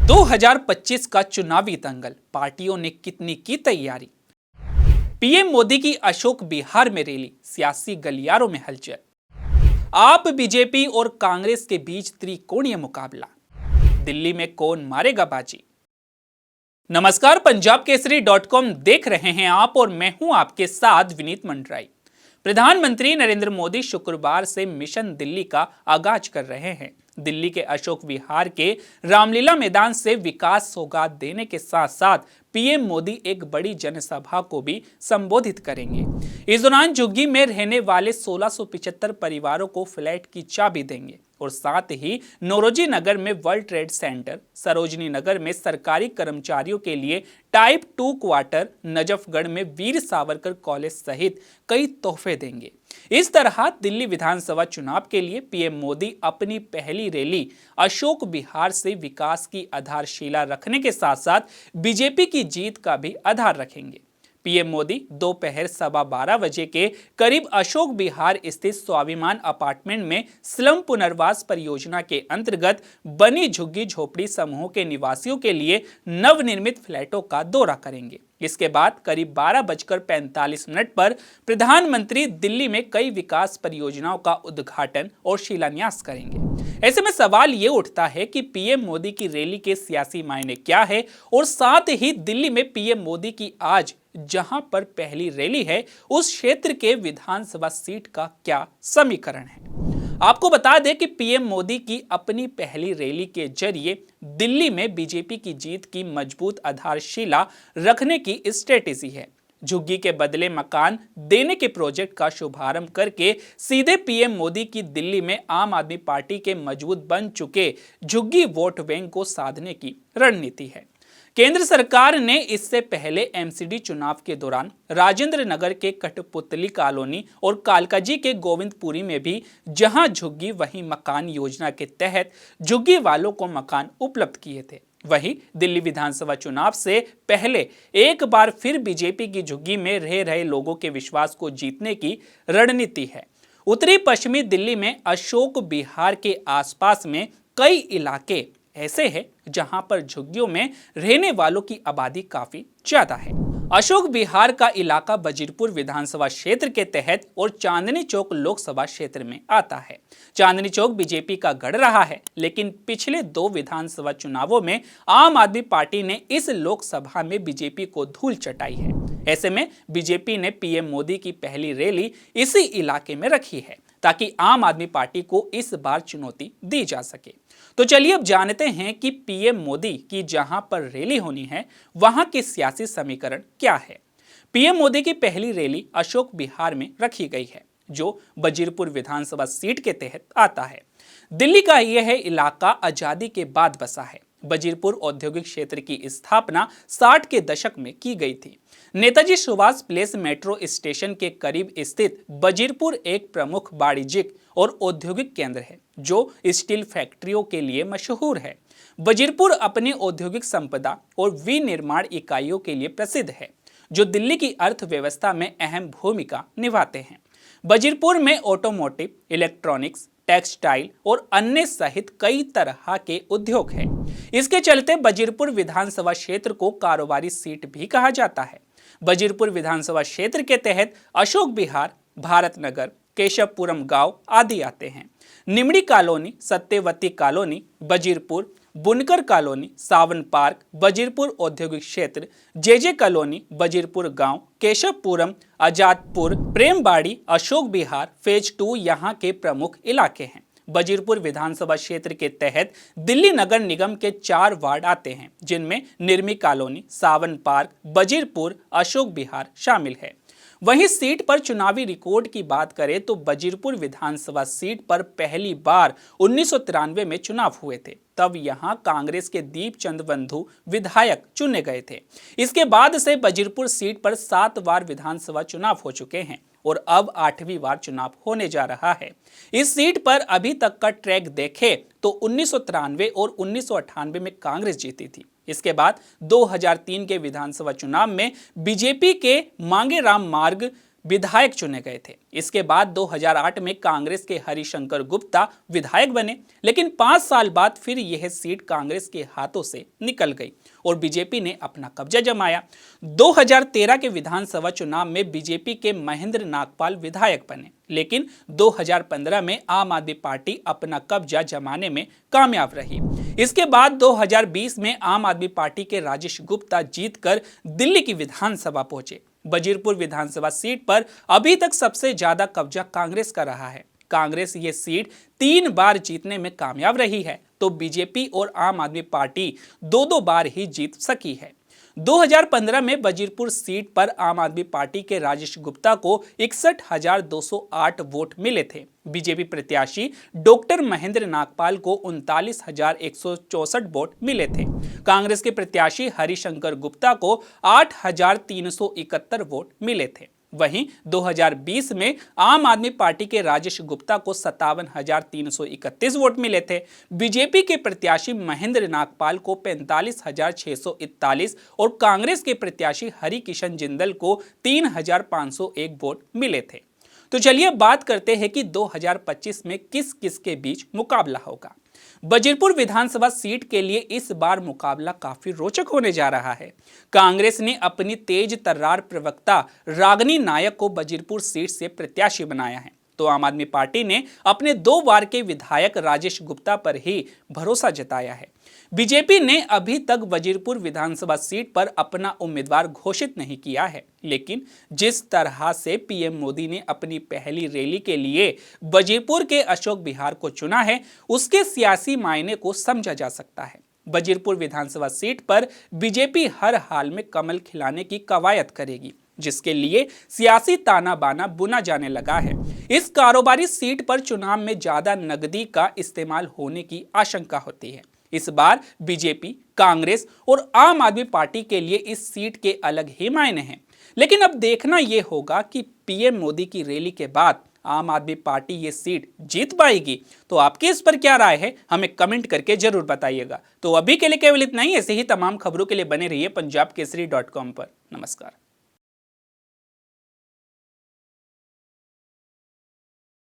2025 का चुनावी दंगल, पार्टियों ने कितनी की तैयारी। पीएम मोदी की अशोक बिहार में रैली, सियासी गलियारों में हलचल। आप बीजेपी और कांग्रेस के बीच त्रिकोणीय मुकाबला, दिल्ली में कौन मारेगा बाजी। नमस्कार, पंजाब केसरी.com देख रहे हैं आप और मैं हूं आपके साथ विनीत मंडराई। प्रधानमंत्री नरेंद्र मोदी शुक्रवार से मिशन दिल्ली का आगाज कर रहे हैं। दिल्ली के अशोक विहार के रामलीला मैदान से विकास सौगात देने के साथ साथ पीएम मोदी एक बड़ी जनसभा को भी संबोधित करेंगे। इस दौरान झुग्गी में रहने वाले 1675 परिवारों को फ्लैट की चाबी देंगे और साथ ही नौरोजी नगर में world trade centre, Sarojini Nagar में सरकारी कर्मचारियों के लिए टाइप 2 क्वार्टर, नजफगढ़ में वीर सावरकर कॉलेज सहित कई तोहफे देंगे। इस तरह दिल्ली विधानसभा चुनाव के लिए पीएम मोदी अपनी पहली रैली अशोक बिहार से विकास की आधारशिला रखने के साथ साथ बीजेपी की जीत का भी आधार रखेंगे। पीएम मोदी दोपहर 12:15 बजे के करीब अशोक बिहार स्थित स्वाभिमान अपार्टमेंट में स्लम पुनर्वास परियोजना के अंतर्गत बनी झुग्गी झोपड़ी समूह के निवासियों के लिए नवनिर्मित फ्लैटों का दौरा करेंगे। इसके बाद करीब 12:45 पर प्रधानमंत्री दिल्ली में कई विकास परियोजनाओं का उद्घाटन और शिलान्यास करेंगे। ऐसे में सवाल ये उठता है कि पीएम मोदी की रैली के सियासी मायने क्या है और साथ ही दिल्ली में पीएम मोदी की आज जहां पर पहली रैली है उस क्षेत्र के विधानसभा सीट का क्या समीकरण है। आपको बता दें कि पीएम मोदी की अपनी पहली रैली के जरिए दिल्ली में बीजेपी की जीत की मजबूत आधारशिला रखने की स्ट्रेटेजी है। झुग्गी के बदले मकान देने के प्रोजेक्ट का शुभारंभ करके सीधे पीएम मोदी की दिल्ली में आम आदमी पार्टी के मजबूत बन चुके झुग्गी वोट बैंक को साधने की रणनीति है। केंद्र सरकार ने इससे पहले एमसीडी चुनाव के दौरान राजेंद्र नगर के कठपुतली कॉलोनी और कालकाजी के गोविंदपुरी में भी जहां झुग्गी वहीं मकान योजना के तहत झुग्गी वालों को मकान उपलब्ध किए थे। वहीं दिल्ली विधानसभा चुनाव से पहले एक बार फिर बीजेपी की झुग्गी में रह रहे लोगों के विश्वास को जीतने की रणनीति है। उत्तरी पश्चिमी दिल्ली में अशोक बिहार के आसपास में कई इलाके ऐसे हैं जहां पर झुग्गियों में रहने वालों की आबादी काफी ज्यादा है। अशोक बिहार का इलाका बजीरपुर विधानसभा क्षेत्र के तहत और चांदनी चौक लोकसभा क्षेत्र में आता है। चांदनी चौक बीजेपी का गढ़ रहा है, लेकिन पिछले 2 विधानसभा चुनावों में आम आदमी पार्टी ने इस लोकसभा में बीजेपी को धूल चटाई है। ऐसे में बीजेपी ने पीएम मोदी की पहली रैली इसी इलाके में रखी है ताकि आम आदमी पार्टी को इस बार चुनौती दी जा सके। तो चलिए अब जानते हैं कि पीएम मोदी की जहां पर रैली होनी है वहां के सियासी समीकरण क्या है। पीएम मोदी की पहली रैली अशोक बिहार में रखी गई है, जो बजीरपुर विधानसभा सीट के तहत आता है। दिल्ली का यह इलाका आजादी के बाद बसा है। बजीरपुर औद्योगिक क्षेत्र की स्थापना 60 के दशक में की गई थी। Netaji Subhash place metro station के करीब स्थित बजीरपुर एक प्रमुख वाणिज्यिक और औद्योगिक केंद्र है जो स्टील फैक्ट्रियों के लिए मशहूर है। बजीरपुर अपनी औद्योगिक संपदा और विनिर्माण इकाइयों के लिए प्रसिद्ध है, जो दिल्ली की अर्थव्यवस्था में अहम भूमिका निभाते हैं। बजीरपुर में ऑटोमोटिव, इलेक्ट्रॉनिक्स, टेक्सटाइल और अन्य सहित कई तरह के उद्योग हैं। इसके चलते बजीरपुर विधानसभा क्षेत्र को कारोबारी सीट भी कहा जाता है। बजीरपुर विधानसभा क्षेत्र के तहत अशोक बिहार, भारत नगर, केशवपुरम गांव आदि आते हैं। निमड़ी कॉलोनी, सत्यवती कॉलोनी, बजीरपुर, बुनकर कॉलोनी, सावन पार्क, बजीरपुर औद्योगिक क्षेत्र, जेजे कॉलोनी, बजीरपुर गांव, केशवपुरम, आजादपुर, प्रेमबाड़ी, अशोक बिहार, फेज 2 यहाँ के प्रमुख इलाके हैं। बजीरपुर विधानसभा क्षेत्र के तहत दिल्ली नगर निगम के 4 वार्ड आते हैं, जिनमें निर्मी कॉलोनी, सावन पार्क, बजीरपुर, अशोक बिहार शामिल है। वहीं सीट पर चुनावी रिकॉर्ड की बात करें तो बजीरपुर विधानसभा सीट पर पहली बार 1993 में चुनाव हुए थे। तब यहां कांग्रेस के दीपचंद बंधु विधायक चुने गए थे। इसके बाद से बजीरपुर सीट पर 7 बार विधानसभा चुनाव हो चुके हैं और अब 8वीं बार चुनाव होने जा रहा है। इस सीट पर अभी तक का ट्रैक देखें तो 1993 और 1998 में कांग्रेस जीती थी। इसके बाद 2003 के विधानसभा चुनाव में बीजेपी के मांगे राम मार्ग विधायक चुने गए थे। इसके बाद 2008 में कांग्रेस के हरिशंकर गुप्ता विधायक बने, लेकिन 5 साल बाद फिर यह सीट कांग्रेस के हाथों से निकल गई और बीजेपी ने अपना कब्जा जमाया। 2013 के विधानसभा चुनाव में बीजेपी के महेंद्र नागपाल विधायक बने, लेकिन 2015 में आम आदमी पार्टी अपना कब्जा जमाने में कामयाब रही। इसके बाद 2020 में आम आदमी पार्टी के राजेश गुप्ता जीतकर दिल्ली की विधानसभा पहुंचे। वजीरपुर विधानसभा सीट पर अभी तक सबसे ज्यादा कब्जा कांग्रेस का रहा है। कांग्रेस ये सीट 3 बार जीतने में कामयाब रही है, तो बीजेपी और आम आदमी पार्टी 2-2 बार ही जीत सकी है। 2015 में वजीरपुर सीट पर आम आदमी पार्टी के राजेश गुप्ता को 61,208 वोट मिले थे। बीजेपी प्रत्याशी डॉक्टर महेंद्र नागपाल को 39,164 वोट मिले थे। कांग्रेस के प्रत्याशी हरिशंकर गुप्ता को 8,371 वोट मिले थे। वहीं 2020 में आम आदमी पार्टी के राजेश गुप्ता को 57,331 वोट मिले थे। बीजेपी के प्रत्याशी महेंद्र नागपाल को 45,641 और कांग्रेस के प्रत्याशी हरि किशन जिंदल को 3,501 वोट मिले थे। तो चलिए बात करते हैं कि 2025 में किस किस के बीच मुकाबला होगा। वजीरपुर विधानसभा सीट के लिए इस बार मुकाबला काफी रोचक होने जा रहा है। कांग्रेस ने अपनी तेज तर्रार प्रवक्ता रागिनी नायक को वजीरपुर सीट से प्रत्याशी बनाया है, तो आम आदमी पार्टी ने अपने 2 बार के विधायक राजेश गुप्ता पर ही भरोसा जताया है। बीजेपी ने अभी तक वजीरपुर विधानसभा सीट पर अपना उम्मीदवार घोषित नहीं किया है, लेकिन जिस तरह से पीएम मोदी ने अपनी पहली रैली के लिए वजीरपुर के अशोक विहार को चुना है, उसके सियासी मायने को समझा जा सकता है। वजीरपुर विधानसभा सीट पर बीजेपी हर हाल में कमल खिलाने की कवायद करेगी, जिसके लिए सियासी ताना बाना बुना जाने लगा है। इस कारोबारी सीट पर चुनाव में ज्यादा नकदी का इस्तेमाल होने की आशंका होती है। इस बार बीजेपी, कांग्रेस और आम आदमी पार्टी के लिए इस सीट के अलग ही मायने हैं, लेकिन अब देखना यह होगा कि पीएम मोदी की रैली के बाद आम आदमी पार्टी ये सीट जीत पाएगी। तो आपकी इस पर क्या राय है, हमें कमेंट करके जरूर बताइएगा। तो अभी के लिए केवल इतना ही। ऐसे ही तमाम खबरों के लिए बने रहिए पंजाबकेसरी.com पर। नमस्कार।